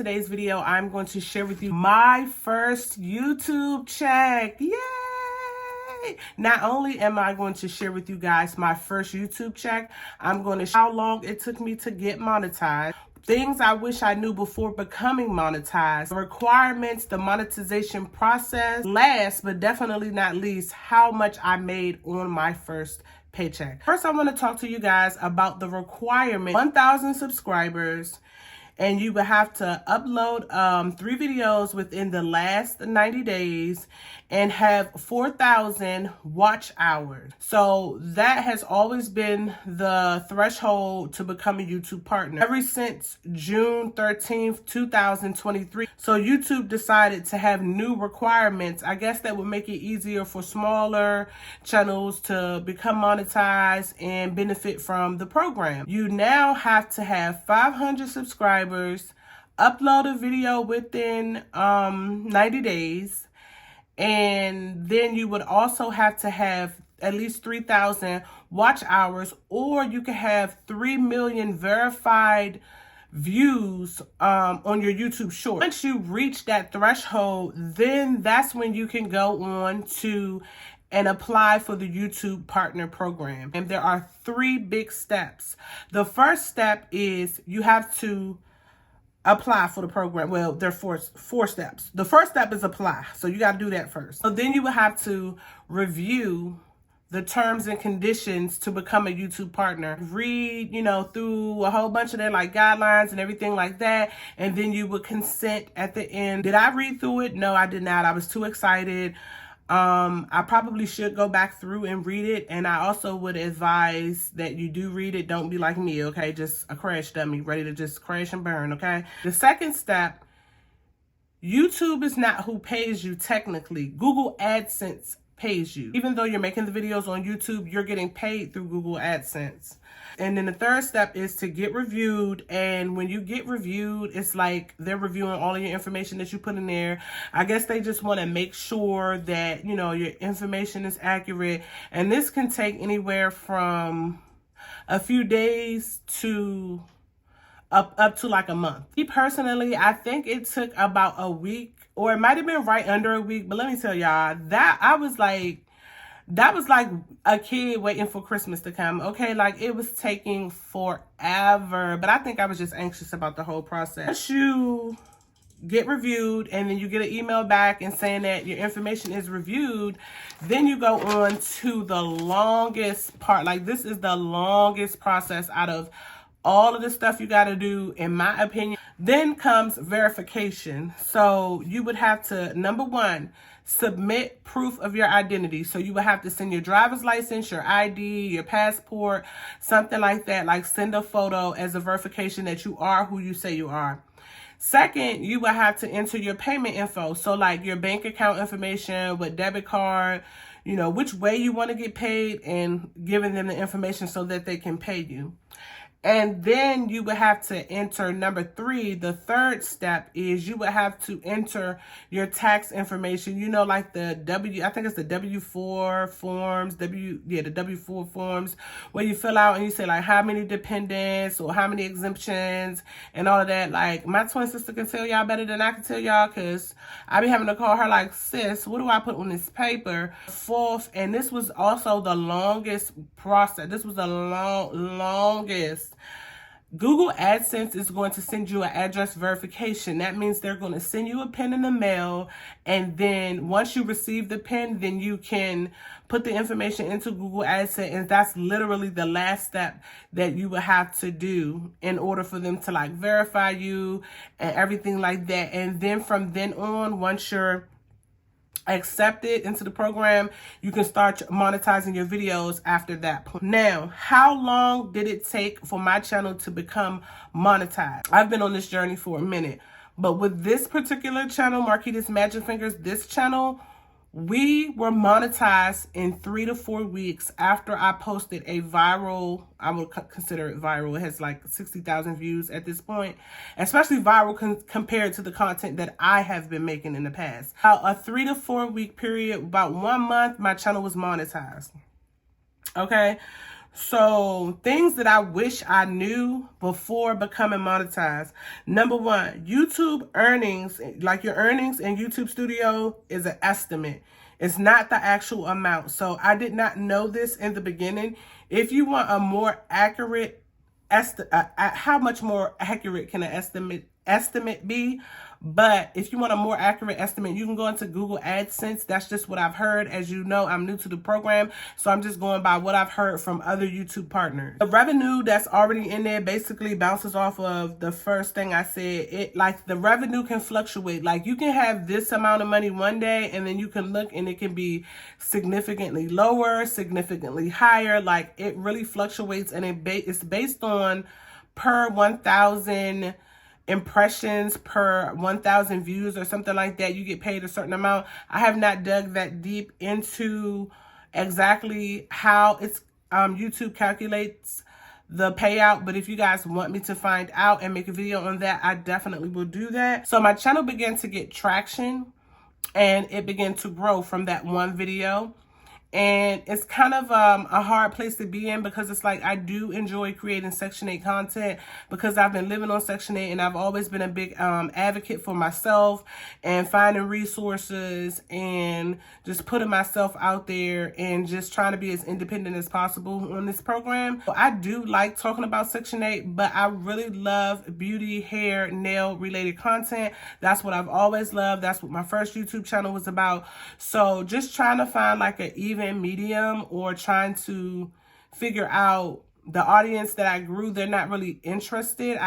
today's video, I'm going to share with you my first YouTube check. Yay! Not only am I going to share with you guys my first YouTube check, I'm going to show how long it took me to get monetized, things I wish I knew before becoming monetized, the requirements, the monetization process, last but definitely not least, how much I made on my first paycheck. First, I want to talk to you guys about the requirement: 1,000 subscribers, and you will have to upload 3 videos within the last 90 days and have 4,000 watch hours. So that has always been the threshold to become a YouTube partner ever since June 13th, 2023. So YouTube decided to have new requirements. I guess that would make it easier for smaller channels to become monetized and benefit from the program. You now have to have 500 subscribers, upload a video within 90 days, and then you would also have to have at least 3,000 watch hours, or you can have 3 million verified views on your YouTube short. Once you reach that threshold, then that's when you can go on to and apply for the YouTube Partner Program. And there are 3 big steps. The first step is you have to apply for the program. Well, there are four steps. The first step is apply. So you got to do that first. So then you will have to review the terms and conditions to become a YouTube partner. Read, through a whole bunch of their guidelines and everything like that. And then you would consent at the end. Did I read through it? No, I did not. I was too excited. I probably should go back through and read it. And I also would advise that you do read it. Don't be like me, okay? Just a crash dummy, ready to just crash and burn, okay? The second step, YouTube is not who pays you technically. Google AdSense pays you. Even though you're making the videos on YouTube, you're getting paid through Google AdSense. And then the third step is to get reviewed. And when you get reviewed, it's like they're reviewing all of your information that you put in there. I guess they just want to make sure that, your information is accurate. And this can take anywhere from a few days to up to like a month. Me personally, I think it took about a week, or it might have been right under a week. But let me tell y'all, that was like a kid waiting for Christmas to come. Okay, it was taking forever. But I think I was just anxious about the whole process. Once you get reviewed and then you get an email back and saying that your information is reviewed, then you go on to the longest part. This is the longest process out of all of the stuff you got to do, in my opinion. Then comes verification. So you would have to, number 1, submit proof of your identity. So you would have to send your driver's license, your ID, your passport, something like that. Send a photo as a verification that you are who you say you are. Second, you will have to enter your payment info. So your bank account information, with debit card, which way you want to get paid, and giving them the information so that they can pay you. And then you would have to enter number 3. The third step is you would have to enter your tax information. I think it's the W-4 forms, the W-4 forms, where you fill out and you say how many dependents or how many exemptions and all of that. My twin sister can tell y'all better than I can tell y'all, because I be having to call her sis, what do I put on this paper? Fourth, and this was also the longest process. This was the longest. Google AdSense is going to send you an address verification. That means they're going to send you a pin in the mail. And then once you receive the pin, then you can put the information into Google AdSense. And that's literally the last step that you would have to do in order for them to verify you and everything like that. And then from then on, once you're accepted into the program, you can start monetizing your videos after that point. Now, how long did it take for my channel to become monetized? I've been on this journey for a minute, but with this particular channel, Marquita Magic Fingaz, this channel, we were monetized in 3 to 4 weeks after I posted a viral, I would consider it viral. It has 60,000 views at this point, especially viral compared to the content that I have been making in the past. About a 3 to 4 week period, about 1 month, my channel was monetized. Okay. So things that I wish I knew before becoming monetized. Number one, YouTube earnings, like your earnings in YouTube Studio is an estimate. It's not the actual amount. So I did not know this in the beginning. If you want a more accurate how much more accurate can an estimate be? But if you want a more accurate estimate, you can go into Google AdSense. That's just what I've heard. As you know, I'm new to the program, so I'm just going by what I've heard from other YouTube partners. The revenue that's already in there basically bounces off of the first thing I said. It, like, the revenue can fluctuate. Like, you can have this amount of money one day, and then you can look and it can be significantly lower, significantly higher. Like, it really fluctuates, and it's based on per 1,000 impressions, per 1,000 views or something like that. You get paid a certain amount. I have not dug that deep into exactly how it's YouTube calculates the payout, but if you guys want me to find out and make a video on that, I definitely will do that. So my channel began to get traction, and it began to grow from that one video. And it's kind of a hard place to be in, because it's like I do enjoy creating Section 8 content, because I've been living on Section 8, and I've always been a big advocate for myself and finding resources and just putting myself out there and just trying to be as independent as possible on this program. So I do like talking about Section 8, but I really love beauty, hair, nail related content. That's what I've always loved. That's what my first YouTube channel was about. So just trying to find like an even medium, or trying to figure out the audience that I grew. They're not really interested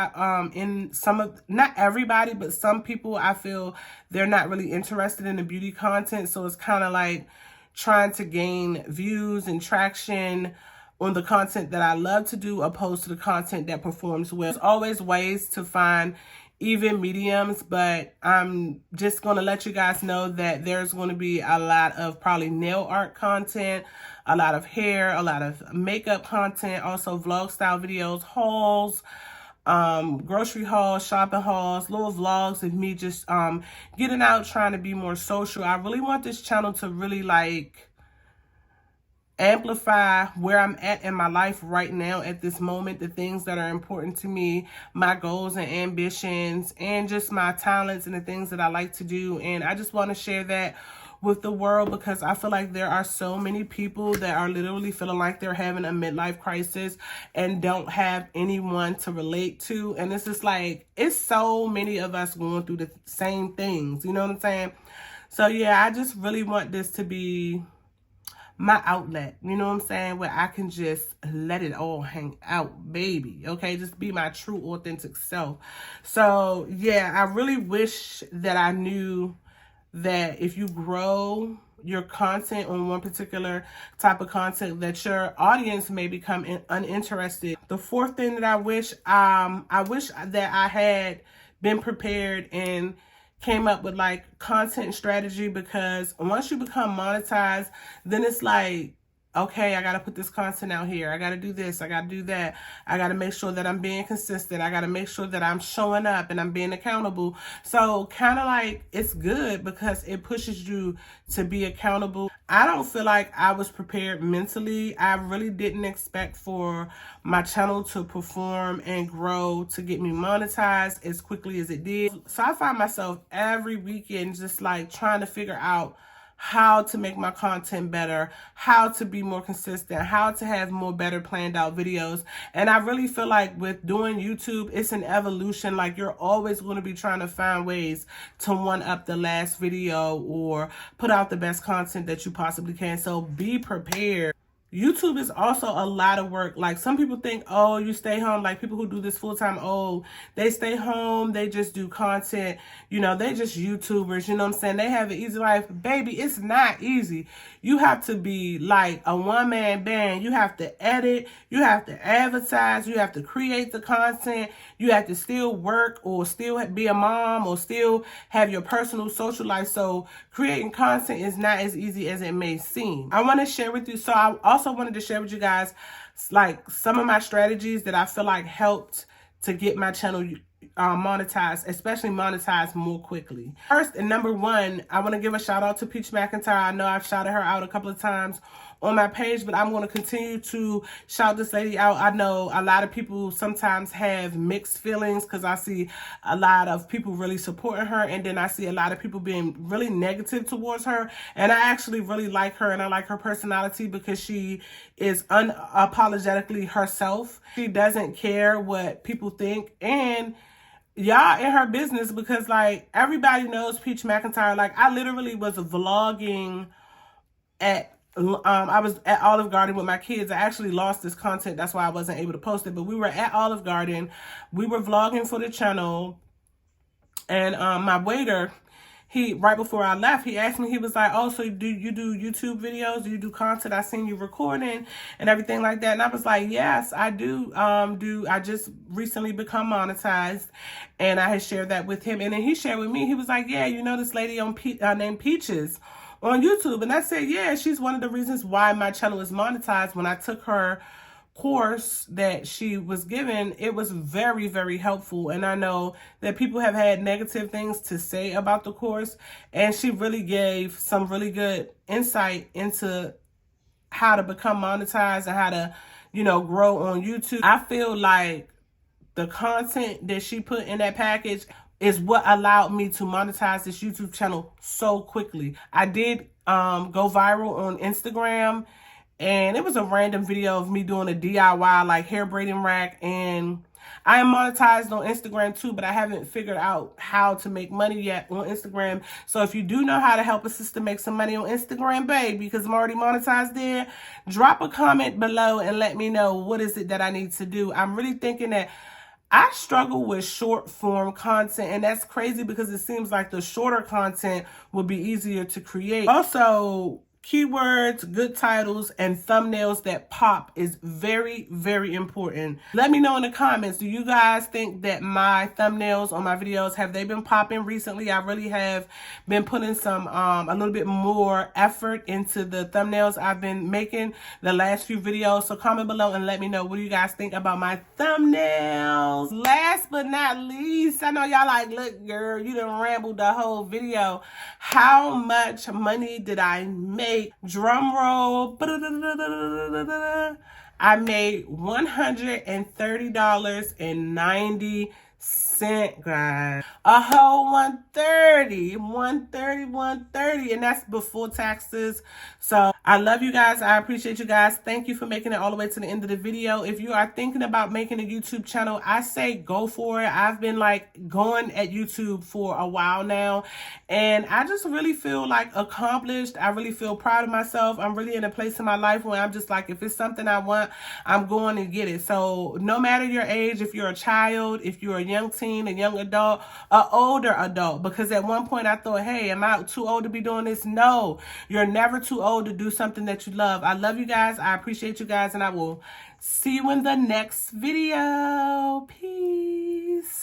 in some of, not everybody, but some people, I feel they're not really interested in the beauty content. So it's kind of like trying to gain views and traction on the content that I love to do, opposed to the content that performs well. There's always ways to find even mediums, but I'm just going to let you guys know that there's going to be a lot of probably nail art content, a lot of hair, a lot of makeup content, also vlog style videos, hauls, grocery hauls, shopping hauls, little vlogs of me just getting out, trying to be more social. I really want this channel to really like amplify where I'm at in my life right now at this moment, the things that are important to me, my goals and ambitions, and just my talents and the things that I like to do. And I just want to share that with the world, because I feel like there are so many people that are literally feeling like they're having a midlife crisis and don't have anyone to relate to. And it's just like, it's so many of us going through the same things, you know what I'm saying? So yeah, I just really want this to be my outlet, you know what I'm saying, where I can just let it all hang out, baby. Okay, just be my true authentic self. So yeah, I really wish that I knew that if you grow your content on one particular type of content, that your audience may become uninterested. The fourth thing that I wish that I had been prepared and came up with like content strategy, because once you become monetized, then it's like, okay, I got to put this content out here. I got to do this. I got to do that. I got to make sure that I'm being consistent. I got to make sure that I'm showing up and I'm being accountable. So kind of like, it's good because it pushes you to be accountable. I don't feel like I was prepared mentally. I really didn't expect for my channel to perform and grow to get me monetized as quickly as it did. So I find myself every weekend just like trying to figure out how to make my content better, how to be more consistent, how to have more better planned out videos. And I really feel like with doing YouTube, it's an evolution. Like, you're always going to be trying to find ways to one up the last video or put out the best content that you possibly can. So be prepared. YouTube is also a lot of work. Like, some people think, oh, you stay home. Like, people who do this full time, oh, they stay home, they just do content, you know, they just YouTubers, you know what I'm saying? They have an easy life. Baby, it's not easy. You have to be like a one-man band. You have to edit, you have to advertise, you have to create the content, you have to still work or still be a mom or still have your personal social life. So creating content is not as easy as it may seem. I want to share with you, so I also wanted to share with you guys like some of my strategies that I feel like helped to get my channel monetize, especially monetize more quickly. First and number one, I want to give a shout out to Peach McIntyre. I know I've shouted her out a couple of times on my page, but I'm going to continue to shout this lady out. I know a lot of people sometimes have mixed feelings because I see a lot of people really supporting her, and then I see a lot of people being really negative towards her. And I actually really like her, and I like her personality because she is unapologetically herself. She doesn't care what people think, and y'all in her business, because like everybody knows Peach McIntyre. Like I literally was vlogging at I was at Olive Garden with my kids. I actually lost this content. That's why I wasn't able to post it. But we were at Olive Garden. We were vlogging for the channel. And my waiter, right before I left, he asked me, he was like, oh, so do you do YouTube videos? Do you do content? I seen you recording and everything like that. And I was like, yes, I do. I just recently become monetized. And I had shared that with him. And then he shared with me, he was like, yeah, you know this lady on named Peaches on YouTube. And I said, yeah, she's one of the reasons why my channel is monetized. When I took her course that she was given, it was very, very helpful. And I know that people have had negative things to say about the course, and she really gave some really good insight into how to become monetized and how to, you know, grow on YouTube. I feel like the content that she put in that package is what allowed me to monetize this YouTube channel so quickly. I did go viral on Instagram, and it was a random video of me doing a DIY like hair braiding rack, and I am monetized on Instagram too, but I haven't figured out how to make money yet on Instagram. So if you do know how to help a sister make some money on Instagram, babe, because I'm already monetized there, drop a comment below and let me know what is it that I need to do. I'm really thinking that I struggle with short form content, and that's crazy because it seems like the shorter content will be easier to create. Also, keywords, good titles, and thumbnails that pop is very, very important. Let me know in the comments, do you guys think that my thumbnails on my videos, have they been popping recently? I really have been putting some a little bit more effort into the thumbnails I've been making the last few videos. So comment below and let me know, what do you guys think about my thumbnails? Last but not least, I know y'all like, look girl, you done rambled the whole video. How much money did I make? Drum roll. I made $130.90, guys. A whole 130, and that's before taxes. So I love you guys. I appreciate you guys. Thank you for making it all the way to the end of the video. If you are thinking about making a YouTube channel, I say go for it. I've been like going at YouTube for a while now, and I just really feel like accomplished. I really feel proud of myself. I'm really in a place in my life where I'm just like, if it's something I want, I'm going to get it. So no matter your age, if you're a child, if you're a young teen, a young adult, an older adult, because at one point I thought, hey, am I too old to be doing this? No, you're never too old to do something that you love. I love you guys. I appreciate you guys, and I will see you in the next video. Peace.